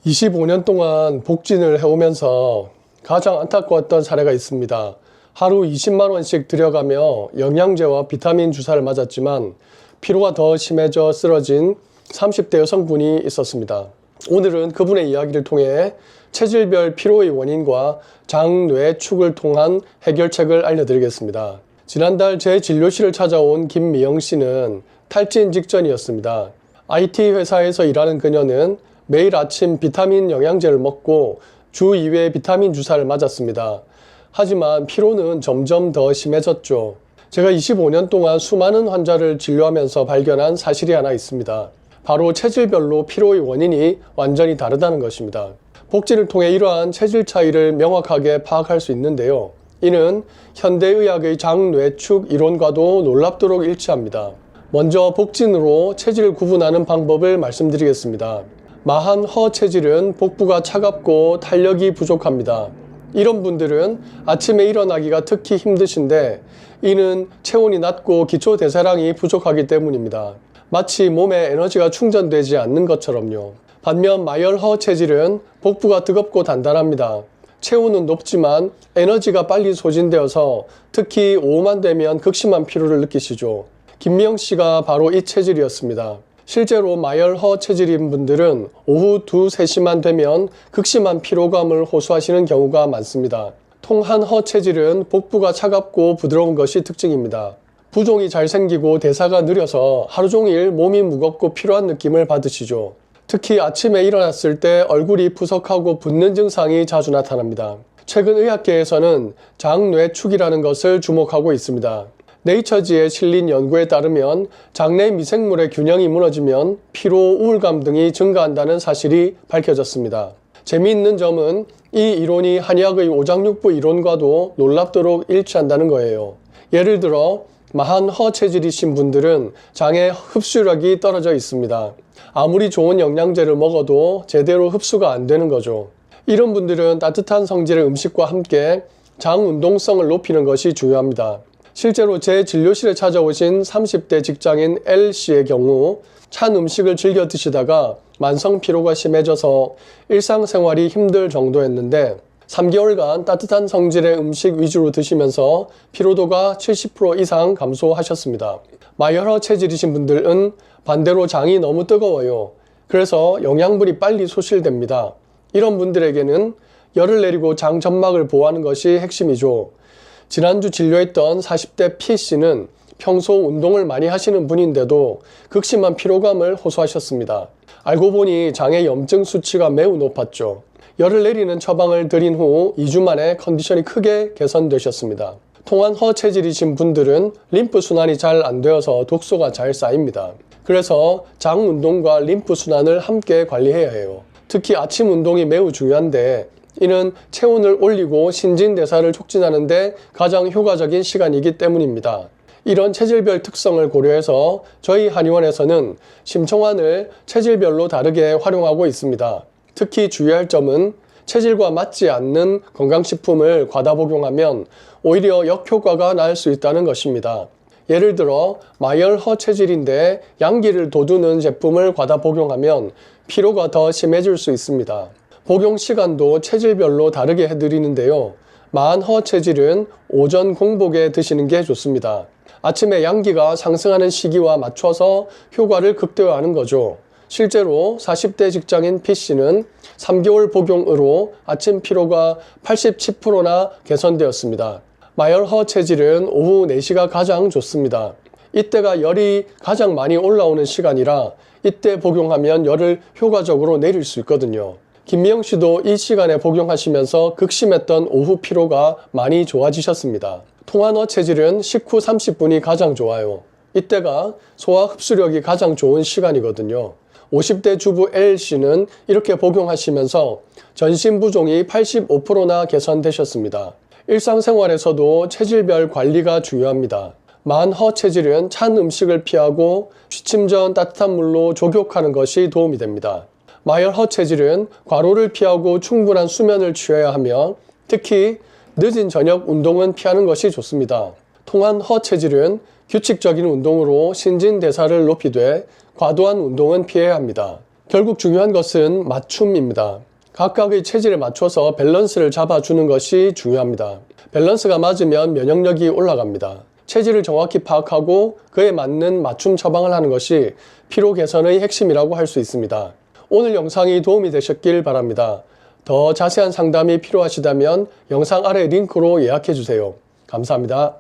25년 동안 복진을 해오면서 가장 안타까웠던 사례가 있습니다. 하루 20만 원씩 들여가며 영양제와 비타민 주사를 맞았지만 피로가 더 심해져 쓰러진 30대 여성분이 있었습니다. 오늘은 그분의 이야기를 통해 체질별 피로의 원인과 장뇌축을 통한 해결책을 알려드리겠습니다. 지난달 제 진료실을 찾아온 김미영 씨는 탈진 직전이었습니다. IT 회사에서 일하는 그녀는 매일 아침 비타민 영양제를 먹고 주 2회 비타민 주사를 맞았습니다. 하지만 피로는 점점 더 심해졌죠. 제가 25년 동안 수많은 환자를 진료하면서 발견한 사실이 하나 있습니다. 바로 체질별로 피로의 원인이 완전히 다르다는 것입니다. 복진을 통해 이러한 체질 차이를 명확하게 파악할 수 있는데요. 이는 현대의학의 장뇌축 이론과도 놀랍도록 일치합니다. 먼저 복진으로 체질을 구분하는 방법을 말씀드리겠습니다. 마한 허 체질은 복부가 차갑고 탄력이 부족합니다. 이런 분들은 아침에 일어나기가 특히 힘드신데 이는 체온이 낮고 기초대사량이 부족하기 때문입니다. 마치 몸에 에너지가 충전되지 않는 것처럼요. 반면 마열허 체질은 복부가 뜨겁고 단단합니다. 체온은 높지만 에너지가 빨리 소진되어서 특히 오후만 되면 극심한 피로를 느끼시죠. 김미영 씨가 바로 이 체질이었습니다. 실제로 마열허 체질인 분들은 오후 2, 3시만 되면 극심한 피로감을 호소하시는 경우가 많습니다. 통한허 체질은 복부가 차갑고 부드러운 것이 특징입니다. 부종이 잘 생기고 대사가 느려서 하루 종일 몸이 무겁고 피로한 느낌을 받으시죠. 특히 아침에 일어났을 때 얼굴이 푸석하고 붓는 증상이 자주 나타납니다. 최근 의학계에서는 장뇌축이라는 것을 주목하고 있습니다. 네이처지에 실린 연구에 따르면 장내 미생물의 균형이 무너지면 피로, 우울감 등이 증가한다는 사실이 밝혀졌습니다. 재미있는 점은 이 이론이 한의학의 오장육부 이론과도 놀랍도록 일치한다는 거예요. 예를 들어 마한 허 체질이신 분들은 장의 흡수력이 떨어져 있습니다. 아무리 좋은 영양제를 먹어도 제대로 흡수가 안 되는 거죠. 이런 분들은 따뜻한 성질의 음식과 함께 장 운동성을 높이는 것이 중요합니다. 실제로 제 진료실에 찾아오신 30대 직장인 L씨의 경우 찬 음식을 즐겨 드시다가 만성 피로가 심해져서 일상생활이 힘들 정도였는데 3개월간 따뜻한 성질의 음식 위주로 드시면서 피로도가 70% 이상 감소하셨습니다. 마열허 체질이신 분들은 반대로 장이 너무 뜨거워요. 그래서 영양분이 빨리 소실됩니다. 이런 분들에게는 열을 내리고 장 점막을 보호하는 것이 핵심이죠. 지난주 진료했던 40대 P씨는 평소 운동을 많이 하시는 분인데도 극심한 피로감을 호소하셨습니다. 알고 보니 장의 염증 수치가 매우 높았죠. 열을 내리는 처방을 드린 후 2주 만에 컨디션이 크게 개선되셨습니다. 통한허 체질이신 분들은 림프 순환이 잘 안 되어서 독소가 잘 쌓입니다. 그래서 장 운동과 림프 순환을 함께 관리해야 해요. 특히 아침 운동이 매우 중요한데 이는 체온을 올리고 신진대사를 촉진하는 데 가장 효과적인 시간이기 때문입니다. 이런 체질별 특성을 고려해서 저희 한의원에서는 심청환을 체질별로 다르게 활용하고 있습니다. 특히 주의할 점은 체질과 맞지 않는 건강식품을 과다 복용하면 오히려 역효과가 날 수 있다는 것입니다. 예를 들어 마열허 체질인데 양기를 돋우는 제품을 과다 복용하면 피로가 더 심해질 수 있습니다. 복용 시간도 체질별로 다르게 해드리는데요. 마한허 체질은 오전 공복에 드시는 게 좋습니다. 아침에 양기가 상승하는 시기와 맞춰서 효과를 극대화하는 거죠. 실제로 40대 직장인 P씨는 3개월 복용으로 아침 피로가 87%나 개선되었습니다. 마열허 체질은 오후 4시가 가장 좋습니다. 이때가 열이 가장 많이 올라오는 시간이라 이때 복용하면 열을 효과적으로 내릴 수 있거든요. 김미영 씨도 이 시간에 복용하시면서 극심했던 오후 피로가 많이 좋아지셨습니다. 통한허 체질은 식후 30분이 가장 좋아요. 이때가 소화 흡수력이 가장 좋은 시간이거든요. 50대 주부 L씨는 이렇게 복용하시면서 전신 부종이 85%나 개선되셨습니다. 일상생활에서도 체질별 관리가 중요합니다. 만허 체질은 찬 음식을 피하고 취침 전 따뜻한 물로 족욕하는 것이 도움이 됩니다. 마열허 체질은 과로를 피하고 충분한 수면을 취해야 하며 특히 늦은 저녁 운동은 피하는 것이 좋습니다. 통한허 체질은 규칙적인 운동으로 신진대사를 높이되 과도한 운동은 피해야 합니다. 결국 중요한 것은 맞춤입니다. 각각의 체질에 맞춰서 밸런스를 잡아주는 것이 중요합니다. 밸런스가 맞으면 면역력이 올라갑니다. 체질을 정확히 파악하고 그에 맞는 맞춤 처방을 하는 것이 피로 개선의 핵심이라고 할 수 있습니다. 오늘 영상이 도움이 되셨길 바랍니다. 더 자세한 상담이 필요하시다면 영상 아래 링크로 예약해 주세요. 감사합니다.